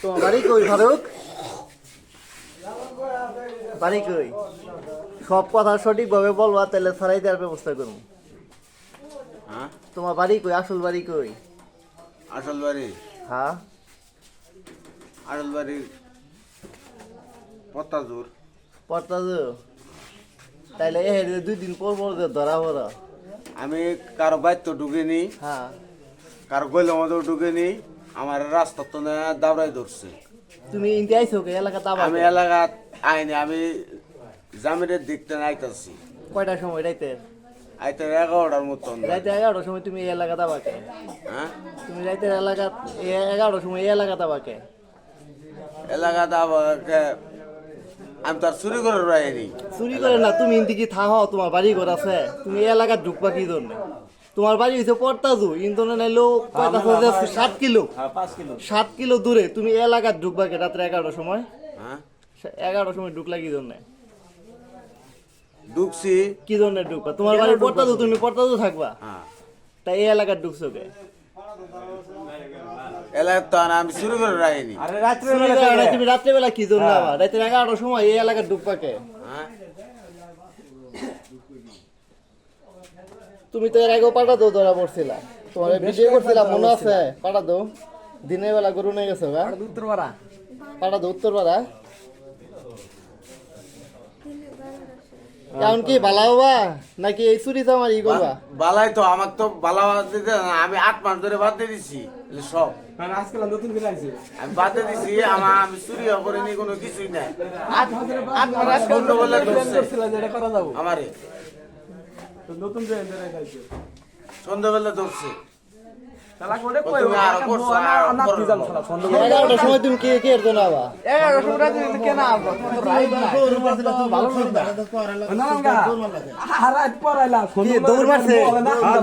তোমার বাড়ি কই ফারুক? বাড়ি কই? সব কথা সঠিকভাবে বলবা, তাহলে ছাড়াই দেওয়ার ব্যবস্থা করবো। হ্যাঁ তোমার বাড়ি কই? আসল বাড়ি কই? আসল বাড়ি হ্যাঁ, আসল বাড়ি পত্তাজোর। পড়তাছো? তাইলে এ 2 দিন পর পর যে ধরা পড়া। আমি কারো বাইর তো ঢুকিনি, হ্যাঁ, কারো গইলের মধ্যেও ঢুকিনি। আমার রাস্তা তো না দাবড়াই ধরছে। তুমি ইনতে আইছো কে এলাকা তাবা? আমি এলাকাত আইনি, আমি জামিনের দিকটা আইতাছি। কয়টার সময় রাইতে? আইতে 11টার মতন। রাইতে 11টার সময় তুমি এই এলাকা তাবাকে? হ্যাঁ তুমি রাইতে এলাকা 11টার সময় এই এলাকা তাবাকে? এলাকাতে আমাকে আমি তো আর চুরি করে রাইনি। চুরি করে না, তুমি ইনতে কি থাহো? তোমার বাড়ি ঘর আছে, তুমি এই এলাকা ঢুকবা কি জন্য? তোমার বাড়ি হইছে পড়তাজু, ইন্দনে নাইলো 7 কিলো, 7 কিলো দূরে। তুমি এই এলাকা ঢুকবা কে রাত্রে 11টার সময়? হ্যাঁ 11টার সময় ঢুকলা কি জন্য? ঢুকছি। কি জন্য ঢুকবা? তোমার বাড়ি পড়তাজু, তুমি পড়তাজু থাকবা, হ্যাঁ তাই এই এলাকা ঢুকছো কে? এলাকা তো আর আমি চুরি করে রাইনি। চুরি করে না, তুমি রাত্রেবেলা কি জন্য আবার রাত্রে 11টার সময় এই এলাকা ঢুকবা কে? হ্যাঁ তুমি তো এর আগেও পাঠা দো ধরা পড়ছিলা, তোমার ভিডিও করছিলাম মনে আছে? পাঠা দো দিনের বেলা গরু নিয়ে গেছো গা? উত্তরপাড়া পাঠা দো উত্তরপাড়া। এখন কি বালা হবা নাকি এই চুরি তো আমার ই করবা? বালাই তো আমার তো বালা দিতে না, আমি 8 মাস ধরে বাদ দিয়ে দিছি এগুলো সব। আজকে নতুন করে আইছে আমি বাদ দিয়ে দিছি, আমি চুরিও করিনি, কোনো কিছুই নাই। আজকে বন্ধ বলে ধরছে যেটা করা যাবো আমারে, নতুন করে আইছে সন্ধ্যাবেলা ধরছে। তালা করে কই তুমি আরো করছো, না কি জানো শালা সন্দেহ 11টার সময় তুমি কে কে এর জন্য আবা? 11 সময় রাতে কে না আবো তো রাইট না ভালো না না না আরাত পড়াইলা কি দৌড় মারছে?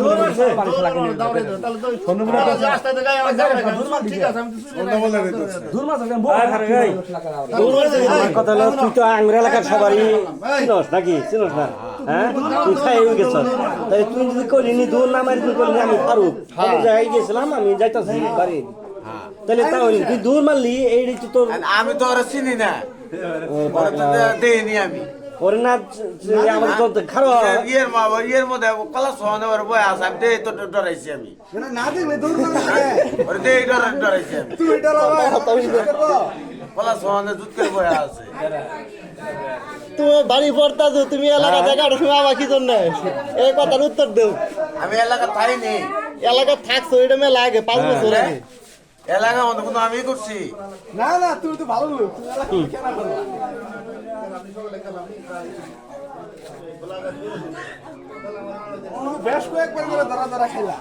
দৌড় মারছে পানি লাগে না দূর মাছ কেন দৌড় মারছে? আমার কথা হলো তুই তো আঙ্গুর এলাকার সবারই চিনস নাকি চিনস না? হ্যাঁ তুই খাই গেছ, তাই তুই যদি করিনি দূর না মারি, তুই করলি আমি ফারুক আমি জায়গায় গেছিলাম, আমি যাইতাছি বাড়ি, তাহলে তাহলে তুই দূর মারলি এইটাই তো তোর। আমি তো আর চিনি না, ওরা তো দেয়নি আমি। ওরে না আমার তো খারাপ ইয়ের মধ্যে কলা সোহানে ওর বয় আছে, আমি দেই তো ডরাইছি আমি। ওরে দেই ডরাইছি আমি। কলা সোহানে দুধ করে বয় আছে। তোমার বাড়ি পড়তাছো, তুমি এলাকা 11টার সময় আবা কি জন্য? এই কথার উত্তর দেও। আমি এলাকা থাইনি, এলাকা থাকছো এটা মেলা আগে 5 বছর আগে। এলাকা মধ্যে কোনো আমি করছি না না তুই তো ভালো লোক তুই এলাকা কেন করলা বেশ কয়েকবার করে ধরা ধরা খাইলা